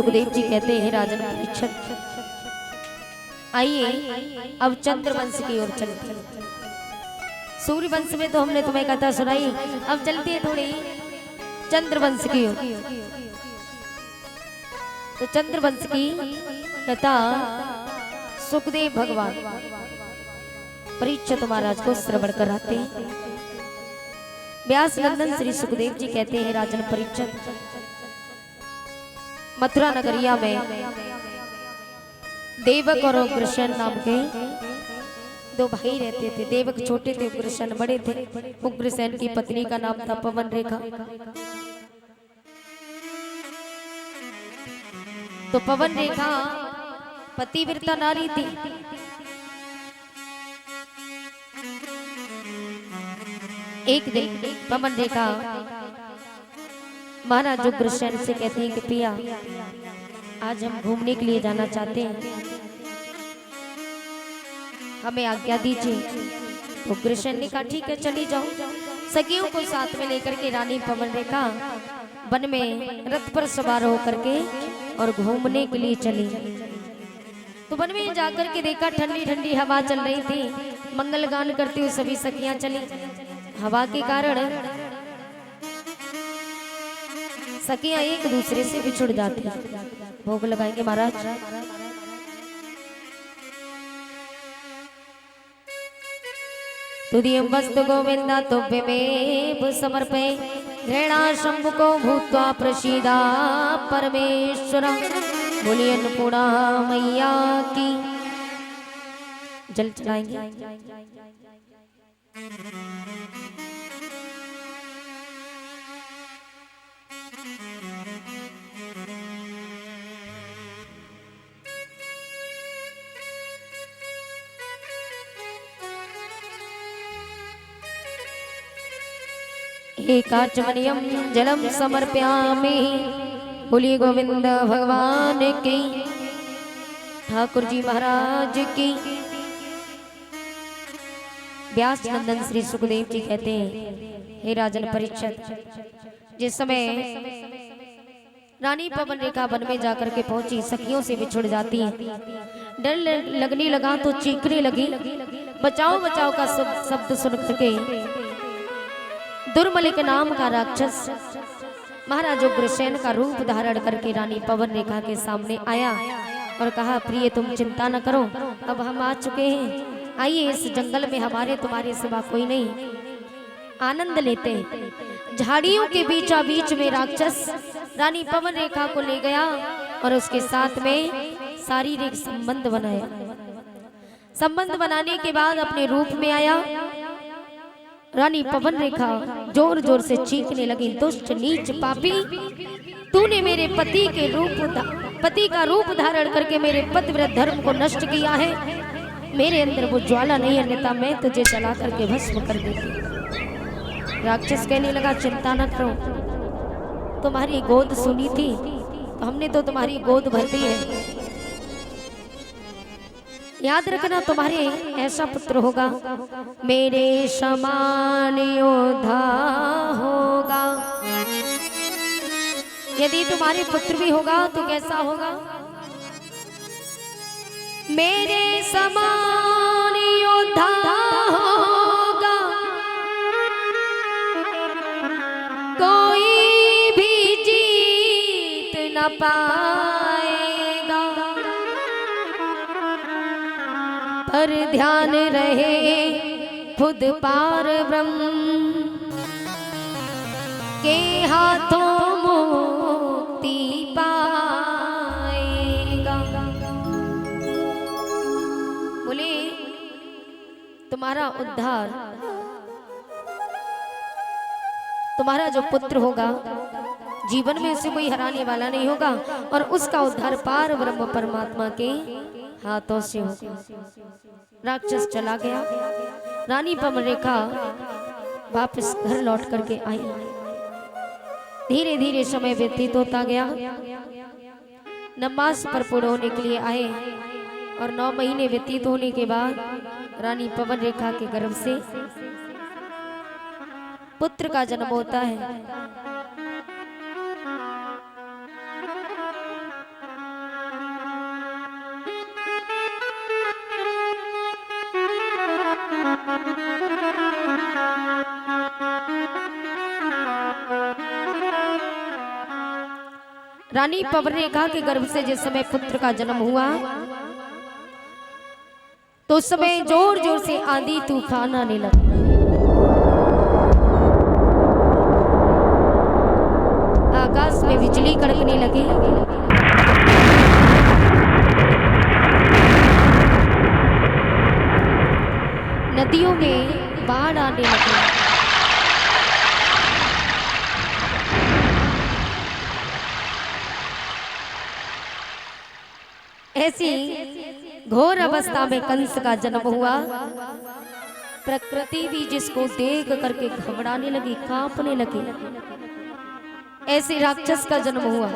सुखदेव जी कहते हैं राजन परीक्षित, आइए अब चंद्रवंश की ओर चलते हैं। सूर्य वंश में तो हमने तुम्हें कथा सुनाई, अब चलती है थोड़ी चंद्रवंश की ओर। तो चंद्रवंश की कथा सुखदेव भगवान परीक्षित महाराज को श्रवण कराते हैं। व्यास नंदन श्री सुखदेव जी कहते हैं राजन परीक्षित, मथुरा नगरिया में देवक और उग्रसेन नाम के दो भाई रहते थे। देवक छोटे थे, उग्रसेन बड़े थे। उग्रसेन की पत्नी का नाम था पवन रेखा। तो पवन रेखा पतिव्रता नारी थी। एक दिन पवन रेखा महाराज उग्रसेन से कहती है कि पिया आज हम घूमने के लिए जाना चाहते हैं, हमें आज्ञा दीजिए। उग्रसेन ने कहा ठीक है चली जाओ। सखियों को साथ में लेकर के रानी पवन रेखा वन में रथ पर सवार होकर के और घूमने के लिए चली। तो वन में जाकर के देखा ठंडी ठंडी हवा चल रही थी, मंगल गान करती हुई सभी सखियां चली। हवा के कारण सखियां एक दूसरे से बिछुड़ जाती। भोग लगाएंगे महाराज। तुदीयं वस्तु गोविंदा तुभ्यमेव समर्पये घृणा शंभु को भूत्वा प्रसीदा परमेश्वर। बोलिए अन्नपूर्णा मैया की। जल चढ़ाएंगे। एकाचमनियं जलम समर्पयामि। बोलिए गोविंद भगवान की, ठाकुर जी महाराज की। व्यास नंदन श्री सुखदेव जी कहते हैं हे राजन परीक्षित, जिस समय रानी पवन रेखा वन में जाकर के पहुंची, सखियों से बिछुड़ जाती है। डर लगने लगा तो चीखने लगी। बचाओ बचाओ का शब्द सुन करके दुर्मलिक नाम का राक्षस महाराज उग्रसेन का रूप धारण करके रानी पवन रेखा के सामने आया और कहा प्रिय तुम चिंता न करो, अब हम आ चुके हैं। आइए इस जंगल में हमारे तुम्हारे सिवा कोई नहीं, आनंद लेते हैं। झाड़ियों के बीचा बीच में राक्षस रानी पवन रेखा को ले गया और उसके साथ में शारीरिक संबंध बनाया। संबंध बनाने के बाद अपने रूप में आया। रानी पवन रेखा जोर जोर से चीखने लगी, दुष्ट नीच पापी, तूने मेरे पति का रूप धारण करके मेरे पतिव्रत धर्म को नष्ट किया है। मेरे अंदर वो ज्वाला नहीं, अन्यथा मैं तुझे जला करके भस्म कर देती। राक्षस कहने लगा चिंता न करो, तुम्हारी गोद सुनी थी तो हमने तो तुम्हारी गोद भर दी है। याद रखना तुम्हारे ऐसा पुत्र होगा, मेरे समान योद्धा होगा। यदि तुम्हारे पुत्र भी होगा तो कैसा होगा? मेरे समान योद्धा होगा, कोई भी जीत न पाएगा। पर ध्यान रहे खुद पार ब्रह्म के हाथों मुक्ति पाएगा। बोले तुम्हारा उद्धार, तुम्हारा जो पुत्र होगा जीवन में उसे कोई हराने वाला नहीं होगा और उसका उद्धार पार ब्रह्म परमात्मा के हाथों से होगा। राक्षस चला गया। रानी पवन रेखा वापस घर लौट करके आई। धीरे धीरे समय व्यतीत होता गया। 9 मास पर पूर्ण होने के लिए आए और 9 महीने व्यतीत होने के बाद रानी पवन रेखा के गर्भ से पुत्र का जन्म होता है। रानी पवनरेखा के गर्भ से जिस समय पुत्र का जन्म हुआ तो उस समय जोर जोर से आंधी तूफान आने लगा। आकाश में बिजली कड़कने लगी, नदियों में बाढ़ आने लगी। ऐसी घोर अवस्था में कंस का जन्म हुआ। प्रकृति भी जिसको देख करके घबराने लगी, कांपने लगी। ऐसे राक्षस का जन्म हुआ।